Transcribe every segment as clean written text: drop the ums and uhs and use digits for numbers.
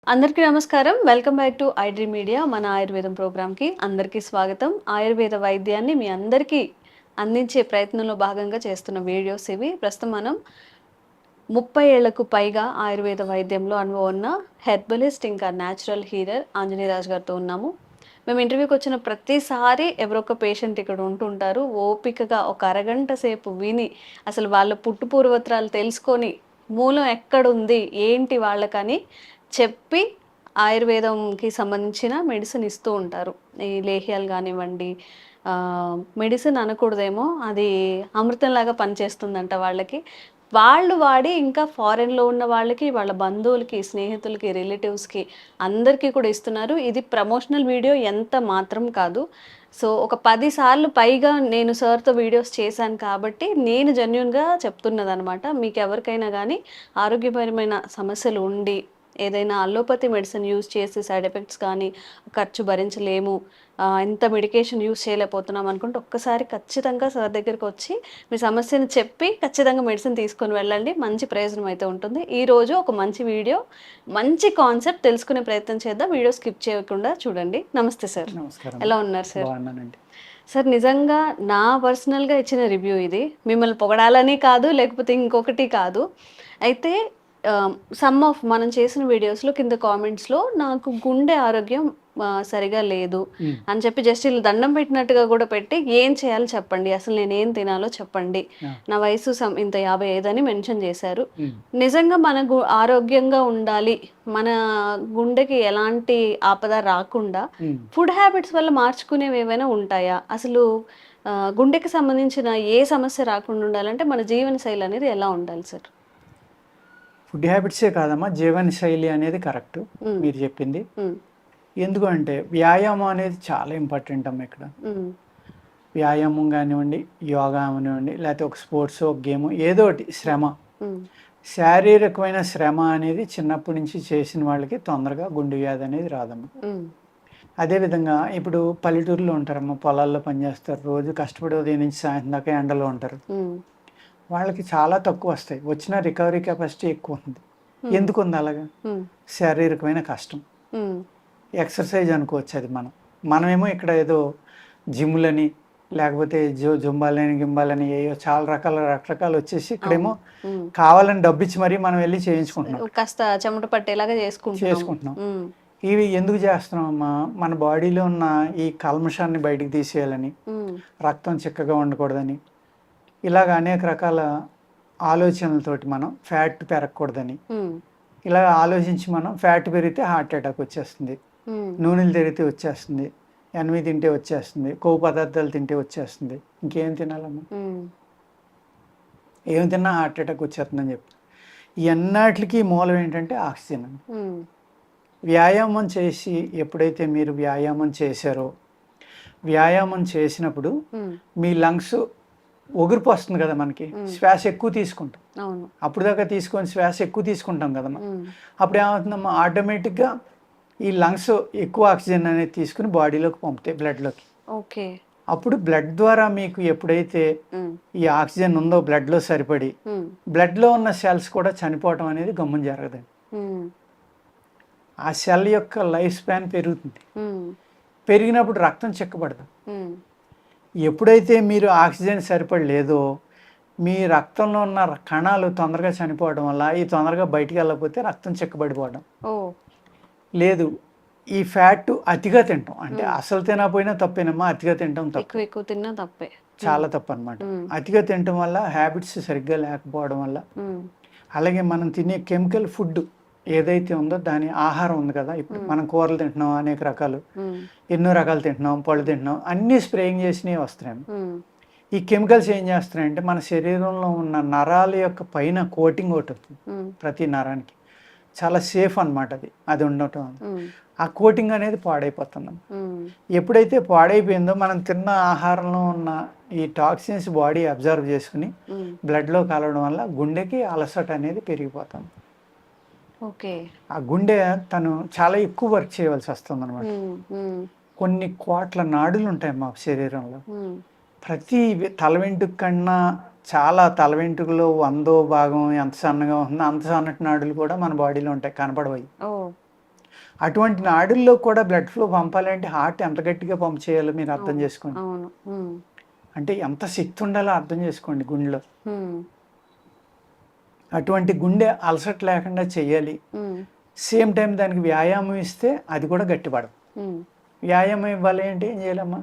అందరికీ నమస్కారం. Welcome back to iDream media. మన ఆయుర్వేదం ప్రోగ్రామ్‌కి అందరికీ స్వాగతం. ఆయుర్వేద వైద్యాన్ని మీ అందరికీ అందించే ప్రయత్నంలో భాగంగా చేస్తున్న వీడియోస్ ఇవి. ప్రస్తుతం మనం 30 ఏళ్లకు పైగా ఆయుర్వేద వైద్యంలో అనుభవం ఉన్న హెర్బలిస్ట్ ఇంకా న్యాచురల్ హీలర్ ఆంజనేయరాజు గారితో ఉన్నాము. మేము ఇంటర్వ్యూకి వచ్చిన ప్రతిసారి ఎవరో ఒక పేషెంట్ ఇక్కడ ఉంటుంటారు. ఓపికగా ఒక అరగంట సేపు విని అసలు వాళ్ళ పుట్టు పూర్వత్రాలు తెలుసుకొని మూలం ఎక్కడుంది ఏంటి వాళ్ళకని చెప్పి ఆయుర్వేదంకి సంబంధించిన మెడిసిన్ ఇస్తూ ఉంటారు. ఈ లేహ్యాలు కానివ్వండి, మెడిసిన్ అనకూడదేమో, అది అమృతంలాగా పనిచేస్తుందంట వాళ్ళకి. వాళ్ళు వాడి ఇంకా ఫారెన్‌లో ఉన్న వాళ్ళకి, వాళ్ళ బంధువులకి, స్నేహితులకి, రిలేటివ్స్‌కి అందరికీ కూడా ఇస్తున్నారు. ఇది ప్రమోషనల్ వీడియో ఎంత మాత్రం కాదు. సో, ఒక 10 సార్లు పైగా నేను సార్‌తో వీడియోస్ చేశాను కాబట్టి, నేను జెన్యూన్‌గా చెప్తున్నదనమాట. మీకెవరికైనా గానీ ఆరోగ్యపరమైన సమస్యలు ఉండి, ఏదైనా అల్లోపతి మెడిసిన్ యూజ్ చేసి సైడ్ ఎఫెక్ట్స్ కానీ, ఖర్చు భరించలేము, ఇంత మెడికేషన్ యూజ్ చేయలేకపోతున్నాం అనుకుంటే ఒక్కసారి ఖచ్చితంగా సార్ దగ్గరికొచ్చి మీ సమస్యను చెప్పి ఖచ్చితంగా మెడిసిన్ తీసుకొని వెళ్ళండి. మంచి ప్రయోజనం అయితే ఉంటుంది. ఈరోజు ఒక మంచి వీడియో, మంచి కాన్సెప్ట్ తెలుసుకునే ప్రయత్నం చేద్దాం. వీడియో స్కిప్ చేయకుండా చూడండి. నమస్తే సార్. నమస్కారం. ఎలా ఉన్నారు సార్? బాగున్నానండి. సార్, నిజంగా నా పర్సనల్‌గా ఇచ్చిన రివ్యూ ఇది. మిమ్మల్ని పొగడాలని కాదు, లేకపోతే ఇంకొకటి కాదు. అయితే సమ్ ఆఫ్ మనం చేసిన వీడియోస్‌లో కింద కామెంట్స్‌లో నాకు గుండె ఆరోగ్యం సరిగా లేదు హ్మ్. అని చెప్పి జస్ట్ ఈళ్ళు దండం పెట్టినట్టుగా కూడా పెట్టి, ఏం చేయాలో చెప్పండి, అసలు నేనేం తినాలో చెప్పండి, ఆ! నా వయసు ఇంత 55 అని మెన్షన్ చేశారు. హ్మ్. నిజంగా మన ఆరోగ్యంగా ఉండాలి, మన గుండెకి ఎలాంటి ఆపద రాకుండా హ్మ్. ఫుడ్ హ్యాబిట్స్ వల్ల మార్చుకునేవి ఏవైనా ఉంటాయా? అసలు గుండెకి సంబంధించిన ఏ సమస్య రాకుండా ఉండాలంటే మన జీవనశైలి అనేది ఎలా ఉండాలి సార్? ఫుడ్ హ్యాబిట్సే కాదమ్మా, జీవనశైలి అనేది కరెక్టు హ్మ్. మీరు చెప్పింది. హ్మ్. ఎందుకు అంటే వ్యాయామం అనేది చాలా ఇంపార్టెంట్ అమ్మ ఇక్కడ. హ్మ్. వ్యాయామం కానివ్వండి, యోగా అవనివ్వండి, లేకపోతే ఒక స్పోర్ట్స్, ఒక గేమ్ ఏదో ఒకటి శ్రమ. హ్మ్. శారీరకమైన శ్రమ అనేది చిన్నప్పటి నుంచి చేసిన వాళ్ళకి తొందరగా గుండె వ్యాధి అనేది రాదమ్మ. హ్మ్. అదేవిధంగా ఇప్పుడు పల్లెటూరులో ఉంటారమ్మ, పొలాల్లో పనిచేస్తారు. రోజు కష్టపడి ఉదయం నుంచి సాయంత్రం దాకా ఎండలో ఉంటారు. హ్మ్. వాళ్ళకి చాలా తక్కువొస్తాయి. వచ్చిన రికవరీ కెపాసిటీ ఎక్కువుంది. హ్మ్. ఎందుకుంది అలాగా? హ్మ్. శారీరకమైన కష్టం. హ్మ్. ఎక్సర్‌సైజ్ అనుకోవచ్చు అది మనం. మనమేమో ఇక్కడ ఏదో జిమ్‌లని, లేకపోతే జుంబాలని, గింబాలని ఏయో చాలా రకరకాలొచ్చేసి ఇక్కడేమో అవును. హ్మ్. కావాలని డబ్బిచ్చి మరీ మనం వెళ్లి చేయించుకుంటున్నాం. కాస్త చెమట పట్టేలాగా చేసుకుంటున్నాము. చేసుకుంటున్నాం. హ్మ్. ఇవి ఎందుకు చేస్తున్నామమ్మా? మన బాడీలో ఉన్న ఈ కల్మషాన్ని బయటికి తీసేయాలని, హ్మ్. రక్తం చిక్కగా ఉండకూడదని, ఇలాగ అనేక రకాల ఆలోచనలతోటి మనం ఫ్యాట్ పెరగకూడదని, హ్మ్. ఇలా ఆలోచించి మనం ఫ్యాట్ పెరిగితే హార్ట్ అటాక్ వచ్చేస్తుంది. హ్మ్. నూనెలు తిరిగితే వచ్చేస్తుంది. ఎనివి తింటే వచ్చేస్తుంది. కొవ్వు పదార్థాలు తింటే వచ్చేస్తుంది. ఇంకేం తినాలమ్మా? హ్మ్. ఏం తిన్నా హార్ట్ అటాక్ వచ్చేస్తుందని చెప్పి. ఎన్నాటికి మూలం ఏంటంటే ఆక్సిజన్ అండి. హ్మ్. వ్యాయామం చేసి ఎప్పుడైతే మీరు వ్యాయామం చేశారో, వ్యాయామం చేసినప్పుడు హ్మ్. మీ లంగ్స్ ఒగిరిపోస్తుంది కదా మనకి. హ్మ్. శ్వాస ఎక్కువ తీసుకుంటాం. అవును. అప్పటిదాకా తీసుకొని శ్వాస ఎక్కువ తీసుకుంటాం కదా మనం. హ్మ్. అప్పుడు ఏమవుతుందమ్మా, ఆటోమేటిక్‌గా ఈ లంగ్స్ ఎక్కువ ఆక్సిజన్ అనేది తీసుకొని బాడీలోకి పంపుతాయి, బ్లడ్‌లోకి. ఓకే. అప్పుడు బ్లడ్ ద్వారా మీకు ఎప్పుడైతే హ్మ్. ఈ ఆక్సిజన్ ఉందో బ్లడ్‌లో సరిపడి, హ్మ్. బ్లడ్‌లో ఉన్న సెల్స్ కూడా చనిపోవటం అనేది గమ్మున జరగదండి. హ్మ్. ఆ సెల్ యొక్క లైఫ్ స్పాన్ పెరుగుతుంది. హ్మ్. పెరిగినప్పుడు రక్తం చిక్కబడదు. హ్మ్. ఎప్పుడైతే మీరు ఆక్సిజన్ సరిపడి లేదో, మీ రక్తంలో ఉన్న కణాలు తొందరగా చనిపోవడం వల్ల, ఈ తొందరగా బయటికెళ్ళకపోతే రక్తం చిక్కబడిపోవడం. ఓహ్! లేదు, ఈ ఫ్యాట్ అతిగా తింటాం. అంటే హ్మ్. అసలు తినకపోయినా తప్పేనమ్మా, అతిగా తినటం తప్పే. ఎక్కువ ఎక్కువ తిన్నా తప్పే. హ్మ్. చాలా తప్పనమాట. హ్మ్. అతిగా తినటం వల్ల, హ్యాబిట్స్ సరిగ్గా లేకపోవడం వల్ల, హ్మ్. అలాగే మనం తినే కెమికల్ ఫుడ్ ఏదైతే ఉందో దాని ఆహారం ఉంది కదా! ఇప్పుడు హ్మ్. మనం కూరలు తింటున్నాం అనేక రకాలు, హ్మ్. ఎన్నో రకాలు తింటున్నాం, పళ్ళు తింటున్నాం, అన్నీ స్ప్రేయింగ్ చేసినవి వస్తున్నాయి. హ్మ్. ఈ కెమికల్స్ ఏం చేస్తున్నాయంటే మన శరీరంలో ఉన్న నరాల యొక్క పైన కోటింగ్ ఒకటి ఉంటుంది. హ్మ్. ప్రతి నరానికి చాలా సేఫ్ అనమాట అది. అది ఉండటం వల్ల. హ్మ్. ఆ కోటింగ్ అనేది పాడైపోతుంది. హ్మ్. ఎప్పుడైతే పాడైపోయిందో మనం తిన్న ఆహారంలో ఉన్న ఈ టాక్సిన్స్ బాడీ అబ్జర్వ్ చేసుకుని హ్మ్. బ్లడ్‌లో కలవడం వల్ల గుండెకి అలసట అనేది పెరిగిపోతుంది. ఓకే. ఆ గుండె తను చాలా ఎక్కువ వర్క్ చేయవలసి వస్తుందనమాట. హ్మ్. హ్మ్. కొన్ని కోట్ల నాడులు ఉంటాయి మా శరీరంలో. హ్మ్. ప్రతి తల వెంట్రుక కన్నా చాలా తల వెంట్రుకలో 100వ భాగం ఎంత సన్నగా ఉంటుందో అంత సన్నటి నాడులు కూడా మన బాడీలో ఉంటాయి, కనపడవయి. ఓహ్! అటువంటి నాడుల్లో కూడా బ్లడ్ ఫ్లో పంపాలంటే హార్ట్ ఎంత గట్టిగా పంప్ చేయాలో మీరు అర్థం చేసుకోండి. అవును. అంటే ఎంత శక్తి ఉండాలో అర్థం చేసుకోండి గుండెలో. ఉమ్, అటువంటి గుండె అలసట లేకుండా చేయాలి. ఉమ్, సేమ్ టైం దానికి వ్యాయామం ఇస్తే అది కూడా గట్టిపడదు. ఉమ్, వ్యాయామం ఇవ్వాలి అంటే ఏం చేయాలమ్మా?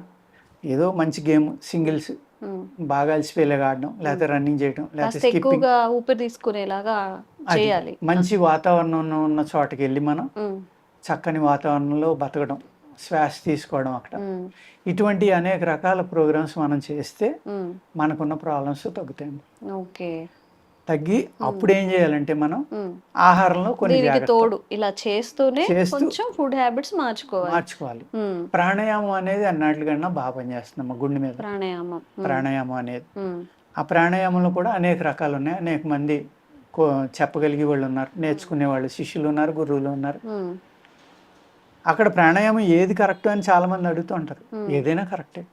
ఏదో మంచి గేమ్ సింగిల్స్ ఉమ్. బాగా అలసిపోయేలాగా ఆడడం, లేకపోతే రన్నింగ్ చేయడం, లేకపోతే కాస్త స్కిప్పింగ్. ఎక్కువగా ఊపిరి తీసుకునేలాగా అది చేయాలి. మంచి వాతావరణం ఉన్న చోటకి వెళ్ళి మనం ఉమ్, చక్కని వాతావరణంలో బతకడం, శ్వాస తీసుకోవడం అక్కడ. ఉమ్, ఇటువంటి అనేక రకాల ప్రోగ్రామ్స్ మనం చేస్తే ఉమ్. మనకున్న ప్రాబ్లమ్స్ తగ్గుతాయి. ఓకే. తగ్గి అప్పుడు ఏం చేయాలంటే మనం ఉమ్. ఆహారంలో కొన్ని దీనికి జాగ్రత్తలు తోడు ఇలా చేస్తూనే చేస్తూ కొంచెం ఫుడ్ హ్యాబిట్స్ మార్చుకోవాలి. మార్చుకోవాలి. ఉమ్, ప్రాణాయామం అనేది అన్నిటికన్నా బాగా పనిచేస్తుంది గుండె మీద. ప్రాణాయామం. ప్రాణాయామం అనేది, ఉమ్, ఆ ప్రాణాయామంలో కూడా అనేక రకాలు ఉన్నాయి. అనేక మంది చెప్పగలిగే వాళ్ళు ఉన్నారు, నేర్చుకునే వాళ్ళు శిష్యులు ఉన్నారు, గురువులు ఉన్నారు. ఉమ్, అక్కడ ప్రాణాయామం ఏది కరెక్ట్ అని చాలా మంది అడుగుతూ ఉంటారు. Hmm. ఏదైనా కరెక్టే,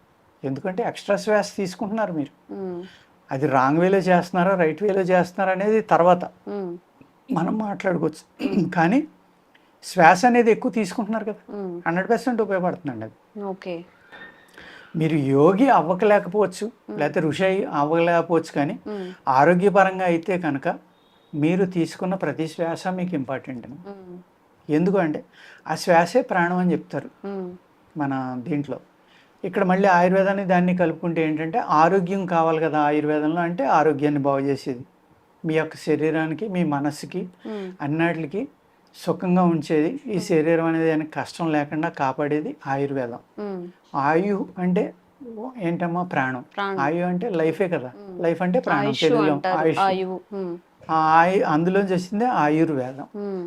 ఎందుకంటే ఎక్స్ట్రా శ్వాస తీసుకుంటున్నారు మీరు. ఉమ్, అది రాంగ్ వేలో చేస్తున్నారా రైట్ వేలో చేస్తున్నారా అనేది తర్వాత ఉమ్, మనం మాట్లాడుకోవచ్చు. కానీ శ్వాస అనేది ఎక్కువ తీసుకుంటున్నారు కదా, ఉమ్. 100% ఉపయోగపడుతుందండి అది. ఓకే. మీరు యోగి అవ్వకలేకపోవచ్చు, లేకపోతే ఋషి అవ్వలేకపోవచ్చు, కానీ ఉమ్, ఆరోగ్యపరంగా అయితే కనుక మీరు తీసుకున్న ప్రతి శ్వాస మీకు ఇంపార్టెంట్. ఉమ్, ఎందుకంటే ఆ శ్వాసే ప్రాణం అని చెప్తారు ఉమ్, మన దీంట్లో. ఇక్కడ మళ్ళీ ఆయుర్వేదాన్ని దాన్ని కలుపుకుంటే ఏంటంటే ఆరోగ్యం కావాలి కదా ఆయుర్వేదంలో, అంటే ఆరోగ్యాన్ని బాగు చేసేది, మీ యొక్క శరీరానికి మీ మనస్సుకి ఉమ్, అన్నిటికి సుఖంగా ఉంచేది, ఈ శరీరం అనేది దానికి కష్టం లేకుండా కాపాడేది ఆయుర్వేదం. ఉమ్. ఆయు అంటే ఏంటమ్మా? ప్రాణం. ప్రాణం. ఆయు అంటే లైఫే కదా, లైఫ్ అంటే ప్రాణం ఆయుష్ తెలుగులో. అంటారు. ఆయుష్. ఆయువు. ఉమ్, ఆ అందులోంచి వచ్చిందే ఆయుర్వేదం. ఉమ్,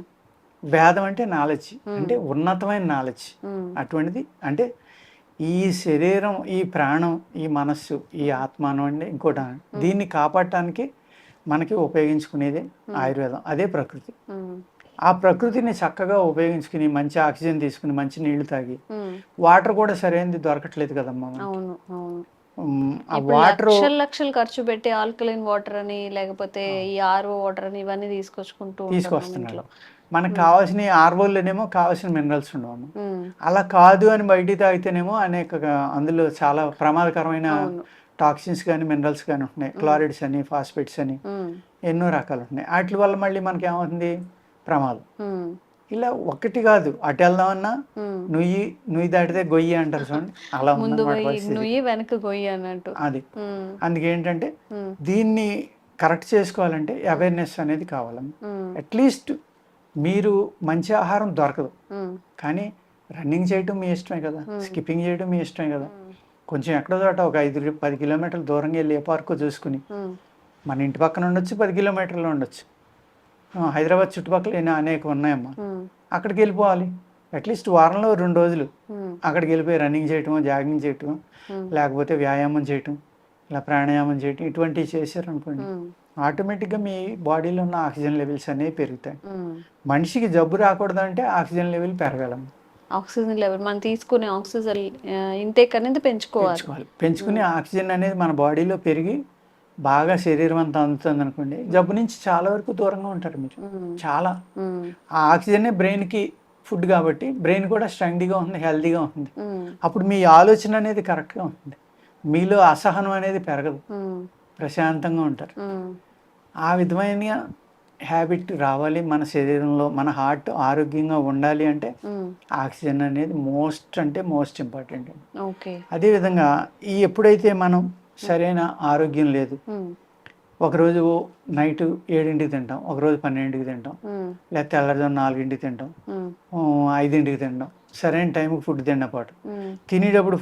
వేదం అంటే నాలెడ్జ్, అంటే ఉన్నతమైన నాలెడ్జ్. ఉమ్, అటువంటిది అంటే ఈ శరీరం, ఈ ప్రాణం, ఈ మనస్సు, ఈ ఆత్మ అనండి ఇంకోటి అనండి, దీన్ని కాపాడటానికి మనకి ఉపయోగించుకునేదే ఆయుర్వేదం. అదే ప్రకృతి. ఉమ్, ఆ ప్రకృతిని చక్కగా ఉపయోగించుకుని మంచి ఆక్సిజన్ తీసుకుని మంచి నీళ్లు తాగి, ఉమ్. వాటర్ కూడా సరైనది దొరకట్లేదు కదమ్మా మనకి. అవును, అవును. ఆ ఇప్పుడు వాటర్ లక్షలు లక్షలు ఖర్చు పెట్టి ఆల్కలైన్ వాటర్ అని, లేకపోతే ఈ ఆర్ఓ వాటర్ అని ఇవన్నీ తీసుకొచ్చుకుంటూ ఉంటాం తీసుకొస్తున్నారు. ఇంట్లో. మనకు కావాల్సిన ఆర్వోల్లోనేమో కావాల్సిన మినరల్స్ ఉండవు. ఉమ్, అలా కాదు అని బయటికి తాగితేనేమో అనేక అందులో చాలా ప్రమాదకరమైన అవును. టాక్సిన్స్ కానీ మినరల్స్ కానీ ఉంటున్నాయి. క్లోరైడ్స్ అని, ఫాస్ఫేట్స్ అని ఉమ్, ఎన్నో రకాలు ఉంటున్నాయి. వాటి వల్ల మళ్ళీ మనకి ఏమవుతుంది? ప్రమాదం. ఉమ్, ఇలా ఒకటి కాదు, అటు వెళ్దామన్నా ఉమ్. నుయ్యి దాటితే గొయ్యి అంటారు చూడండి, అలా ముందు ఉందన్నమాట పోయి పరిస్థితి. నుయ్యి వెనక్కి గొయ్యి అన్నట్టు. అది ఉమ్, అందుకేంటంటే ఉమ్, దీన్ని కరెక్ట్ చేసుకోవాలంటే అవేర్నెస్ అనేది కావాలమ్మా. ఉమ్, అట్లీస్ట్ మీరు మంచి ఆహారం దొరకదు, ఉమ్, కానీ రన్నింగ్ చేయటం మీ ఇష్టమే కదా, స్కిప్పింగ్ చేయడం మీ ఇష్టమే కదా. ఉమ్, కొంచెం ఎక్కడో చోట ఒక 5-10 కిలోమీటర్ల దూరంగా వెళ్ళి ఏ పార్కో చూసుకుని, ఉమ్, మన ఇంటి పక్కన ఉండొచ్చు, 10 కిలోమీటర్లో ఉండొచ్చు, హైదరాబాద్ చుట్టుపక్కల అనేక ఉన్నాయమ్మా, ఉమ్, అక్కడికి వెళ్ళిపోవాలి. అట్లీస్ట్ వారంలో 2 రోజులు ఉమ్, అక్కడికి వెళ్ళిపోయి రన్నింగ్ చేయటం, జాగింగ్ చేయటం, ఉమ్, లేకపోతే వ్యాయామం చేయటం, ఇలా ప్రాణాయామం చేయటం, ఇటువంటివి చేశారనుకోండి, ఉమ్, ఆటోమేటిక్గా మీ బాడీలో ఉన్న ఆక్సిజన్ లెవెల్స్ అనేవి పెరుగుతాయి. ఉమ్. మనిషికి జబ్బు రాకూడదంటే ఆక్సిజన్ లెవెల్ పెరగాలమ్మ. ఆక్సిజన్ లెవెల్ మనం తీసుకునే ఆక్సిజన్ ఇంటేక్ అనేది పెంచుకోవాలి. పెంచుకుని ఆక్సిజన్ అనేది మన బాడీలో పెరిగి బాగా శరీరం అంతా అందుతుంది అనుకోండి, జబ్బు నుంచి చాలా వరకు దూరంగా ఉంటారు మీరు. ఉమ్, చాలా ఉమ్, ఆ ఆక్సిజనే బ్రెయిన్కి ఫుడ్ కాబట్టి బ్రెయిన్ కూడా స్ట్రెంగ్గా ఉంటుంది, హెల్తీగా ఉంటుంది. ఉమ్, అప్పుడు మీ ఆలోచన అనేది కరెక్ట్గా ఉంటుంది, మీలో అసహనం అనేది పెరగదు, ఉమ్, ప్రశాంతంగా ఉంటారు. ఉమ్, ఆ విధమైన హ్యాబిట్ రావాలి మన శరీరంలో. మన హార్ట్ ఆరోగ్యంగా ఉండాలి అంటే ఉమ్. ఆక్సిజన్ అనేది మోస్ట్ ఇంపార్టెంట్. ఓకే. అదేవిధంగా ఎప్పుడైతే మనం సరైన ఆరోగ్యం లేదు, ఉమ్, ఒకరోజు నైట్ 7ంటికి తింటాం, ఒకరోజు 12ంటికి తింటాం, ఉమ్, లేకపోతే తెల్లవారుజామున 4ంటికి తింటాం, ఉమ్, 5ంటికి తింటాం, సరైన టైంకి ఫుడ్ తిన్నపాటు. ఉమ్,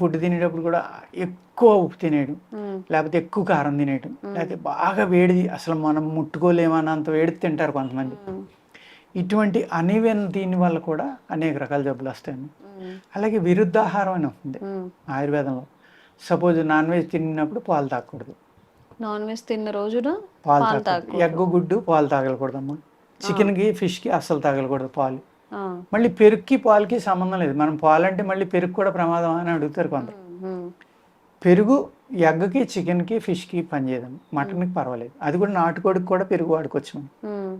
ఫుడ్ తినేటప్పుడు కూడా ఎక్కువ ఉప్పు తినేయడం, ఉమ్, లేకపోతే ఎక్కువ కారం తినేయడం, లేకపోతే బాగా వేడిది అసలు మనం ముట్టుకోలేమన్నంత వేడి తింటారు కొంతమంది. ఉమ్, ఇటువంటి అనివెన్ దీని వల్ల కూడా అనేక రకాల జబ్బులు వస్తాయి. ఉమ్, అలాగే విరుద్ధాహారం అని ఉంటుంది ఉమ్. ఆయుర్వేదంలో. సపోజ్ నాన్ వెజ్ తిన్నప్పుడు పాలు తాగకూడదు, నాన్ వెజ్ తిన్న రోజున పాలు పాలు తాగకూడదు. తాగకూడదు. ఎగ్, గుడ్డు, పాలు తాగకూడదమ్మా. చికెన్కి, ఫిష్కి అస్సలు తాగకూడదు పాలు. ఆ, మళ్ళీ పెరుగుకి పాలకి సంబంధం లేదు. మనం పాలంటే మళ్ళీ పెరుగు కూడా ప్రమాదం అని అడుగుతారు కొందరు. ఉమ్, పెరుగు ఎగ్కి, చికెన్కి, ఫిష్కి పనిచేయదు, మటన్కి పర్వాలేదు. అది కూడా నాటుకోడికి కూడా పెరుగు వాడుకోవచ్చు మనం. ఉమ్.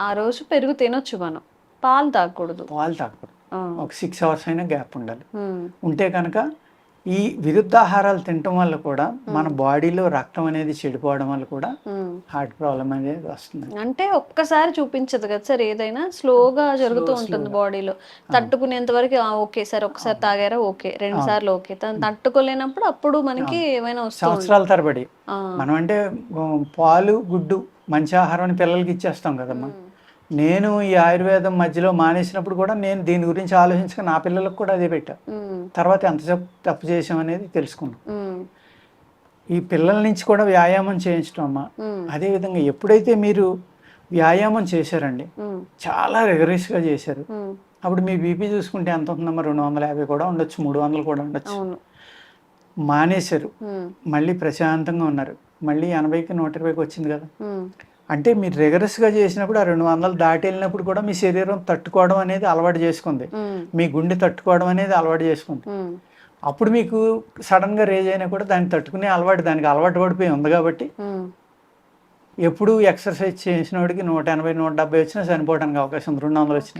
ఆ రోజు పెరుగు తినొచ్చు మనం, పాలు తాగకూడదు. పాలు తాగకూడదు. ఒక 6 అవర్స్ అయినా గ్యాప్ ఉండాలి. ఉంటే కనుక ఈ విరుద్ధాహారాలు తినటం వల్ల కూడా మన బాడీలో రక్తం అనేది చెడిపోవడం వల్ల కూడా హార్ట్ ప్రాబ్లం అనేది వస్తుంది. అంటే ఒక్కసారి చూపించదు కదా సార్, ఏదైనా స్లోగా జరుగుతూ ఉంటుంది బాడీలో. తట్టుకునేంత వరకు ఓకే సార్, ఒకసారి తాగారా ఓకే, 2 సార్లు ఓకే, తట్టుకోలేనప్పుడు అప్పుడు మనకి ఏమైనా వస్తుంది సంవత్సరాల తరబడి. మనం అంటే పాలు గుడ్డు మంచి ఆహారం అని పిల్లలకి ఇచ్చేస్తాం కదమ్మా. నేను ఈ ఆయుర్వేదం మధ్యలో మానేసినప్పుడు కూడా నేను దీని గురించి ఆలోచించుకుని నా పిల్లలకు కూడా అదే పెట్టా. తర్వాత ఎంత తప్పు చేసాం అనేది తెలుసుకున్నాం. ఈ పిల్లల నుంచి కూడా వ్యాయామం చేయించడం అమ్మా. అదేవిధంగా ఎప్పుడైతే మీరు వ్యాయామం చేశారండి, చాలా రిగరస్గా చేశారు, అప్పుడు మీ బీపీ చూసుకుంటే ఎంత ఉంటుందమ్మా, 250 కూడా ఉండొచ్చు, 300 కూడా ఉండొచ్చు. మానేశారు, మళ్ళీ ప్రశాంతంగా ఉన్నారు, మళ్ళీ 80కి 120కి వచ్చింది కదా. అంటే మీరు రిగరస్గా చేసినప్పుడు ఆ 200 దాటి వెళ్ళినప్పుడు కూడా మీ శరీరం తట్టుకోవడం అనేది అలవాటు చేసుకుంది, మీ గుండె తట్టుకోవడం అనేది అలవాటు చేసుకుంది. అప్పుడు మీకు సడన్గా రేజ్ అయినా కూడా దాన్ని తట్టుకునే అలవాటు, దానికి అలవాటు పడిపోయి ఉంది. కాబట్టి ఎప్పుడు ఎక్సర్సైజ్ చేసిన వాడికి 180, 170 వచ్చినా చనిపోవడానికి అవకాశం ఉంది. 200 వచ్చినా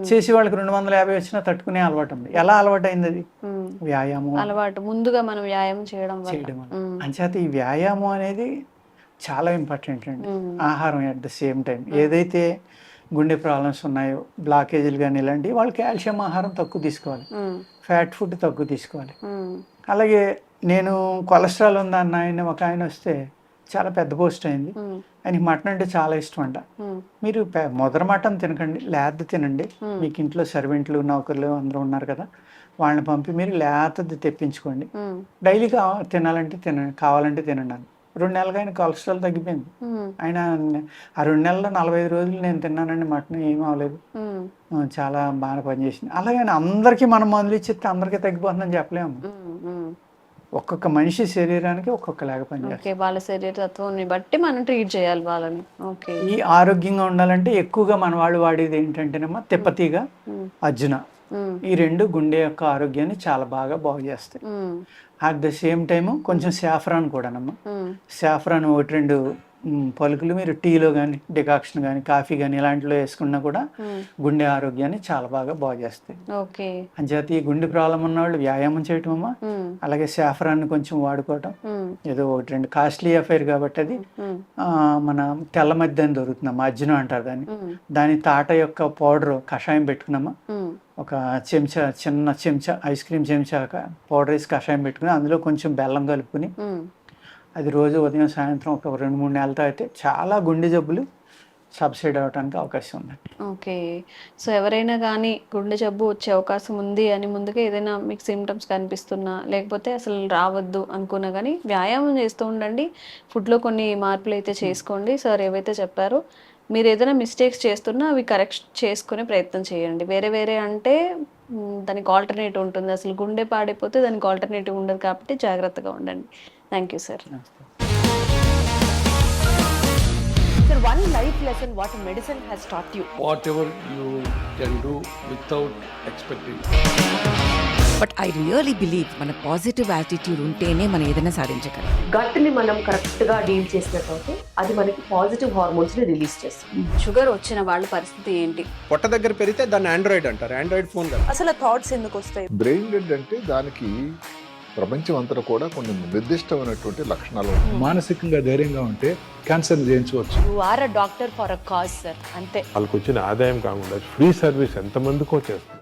చేసి వాళ్ళకి 250 వచ్చినా తట్టుకునే అలవాటు ఉంది. ఎలా అలవాటు అయింది? అది వ్యాయామం అలవాటు, ముందుగా మనం వ్యాయామం చేయడం వల్ల. అంచేత ఈ వ్యాయామం అనేది చాలా ఇంపార్టెంట్ అండి. ఆహారం అట్ ద సేమ్ టైం, ఏదైతే గుండె ప్రాబ్లమ్స్ ఉన్నాయో, బ్లాకేజీలు కానీ ఇలాంటివి, వాళ్ళు కాల్షియం ఆహారం తక్కువ తీసుకోవాలి, ఫ్యాట్ ఫుడ్ తక్కువ తీసుకోవాలి. అలాగే నేను కొలెస్ట్రాల్ ఉందన్న ఒక ఆయన వస్తే, చాలా పెద్ద పోస్ట్ అయింది, ఆయనకి మటన్ అంటే చాలా ఇష్టం అంట. మీరు మొదర మటన్ తినకండి, లేత తినండి. మీకు ఇంట్లో సర్వెంట్లు నౌకర్లు అందరూ ఉన్నారు కదా, వాళ్ళని పంపి మీరు లేతది తెప్పించుకోండి, డైలీగా తినాలంటే తినండి, కావాలంటే తినండి అని. 2 నెలలుగా ఆయన కొలెస్ట్రాల్ తగ్గిపోయింది. ఆయన ఆ 2 నెలల్లో 45 రోజులు నేను తిన్నానండి మటన్, ఏమీ అవ్వలేదు, చాలా బాగా పనిచేసింది. అలాగే అందరికీ మనం మందులు ఇచ్చేస్తే అందరికీ తగ్గిపోతుందని చెప్పలేము. ఒక్కొక్క మనిషి శరీరానికి ఒక్కొక్కలాగా పనిచేస్తుంది. వాళ్ళ శరీర తత్వాన్ని బట్టి మనం ట్రీట్ చేయాలి వాళ్ళని. ఈ ఆరోగ్యంగా ఉండాలంటే ఎక్కువగా మన వాళ్ళు వాడేది ఏంటంటేనమ్మా, తిప్పతీగ, అర్జున, ఈ 2 గుండె యొక్క ఆరోగ్యాన్ని చాలా బాగా బాగు చేస్తాయి. అట్ ద సేమ్ టైము కొంచెం సాఫ్రాన్ కూడానమ్మా. సాఫ్రాన్ 1-2 పలుకులు మీరు టీలో కానీ, డికాక్షన్ కానీ, కాఫీ కానీ ఇలాంటిలో వేసుకున్నా కూడా గుండె ఆరోగ్యాన్ని చాలా బాగా బాగు చేస్తాయి. అంచేత ఈ గుండె ప్రాబ్లం ఉన్న వాళ్ళు వ్యాయామం చేయటం అమ్మా, అలాగే సాఫ్రాన్ని కొంచెం వాడుకోవటం. ఏదో 1-2 కాస్ట్లీ అఫైర్ కాబట్టి అది మన తెల్ల మధ్య అని దొరుకుతుందమ్మా, అర్జున అంటారు దాన్ని. దాని తాట యొక్క పౌడర్ కషాయం పెట్టుకున్నామా, ఒక చెంచా, చిన్న చెంచా, ఐస్ క్రీమ్ చెంచా పౌడర్ వేసి కషాయం పెట్టుకుని అందులో కొంచెం బెల్లం కలుపుకుని అది రోజు ఉదయం సాయంత్రం ఒక 2-3 నెలలతో అయితే చాలా గుండె జబ్బులు సబ్సైడ్ అవడానికి అవకాశం ఉంది. ఓకే. సో ఎవరైనా కానీ గుండె జబ్బు వచ్చే అవకాశం ఉంది అని ముందుగా ఏదైనా మీకు సిమ్టమ్స్ కనిపిస్తున్నా, లేకపోతే అసలు రావద్దు అనుకున్నా కానీ వ్యాయామం చేస్తూ ఉండండి, ఫుడ్లో కొన్ని మార్పులు అయితే చేసుకోండి. సార్ ఏవైతే చెప్పారో, మీరు ఏదైనా మిస్టేక్స్ చేస్తున్నా అవి కరెక్ట్ చేసుకునే ప్రయత్నం చేయండి. వేరే అంటే దానికి ఆల్టర్నేటివ్ ఉంటుంది, అసలు గుండె పాడైపోతే దానికి ఆల్టర్నేటివ్ ఉండదు, కాబట్టి జాగ్రత్తగా ఉండండి. Thank you sir. Sir, one life lesson what medicine has taught you. Whatever you can do without expecting. But I really believe మన పాజిటివ్ యాటిట్యూడ్ ఉంటేనే మనం ఏదైనా సాధించగలం. గట్ ని మనం కరెక్ట్ గా డీల్ చేసినట్లయితే అది మనకి పాజిటివ్ హార్మోన్స్ ని రిలీజ్ చేస్తుంది. షుగర్ వచ్చిన వాళ్ళ పరిస్థితి ఏంటి? పొట్ట దగ్గర పెరిగితే దాన్ని ఆండ్రాయిడ్ అంటారు, ఆండ్రాయిడ్ ఫోన్ కదా. అసలు థాట్స్ ఎందుకు వస్తాయి? బ్రెయిన్ డెడ్ అంటే దానికి ప్రపంచం అంతా కూడా కొన్ని నిర్దిష్టమైనటువంటి లక్షణాలు ఉంటాయి. మానసికంగా ధైర్యంగా ఉంటే క్యాన్సర్ జయించవచ్చు. You are a doctor for a cause sir, అంతే. వాళ్ళకి వచ్చిన ఆదాయం కాకుండా ఫ్రీ సర్వీస్ ఎంతమందికో చేస్తుంది.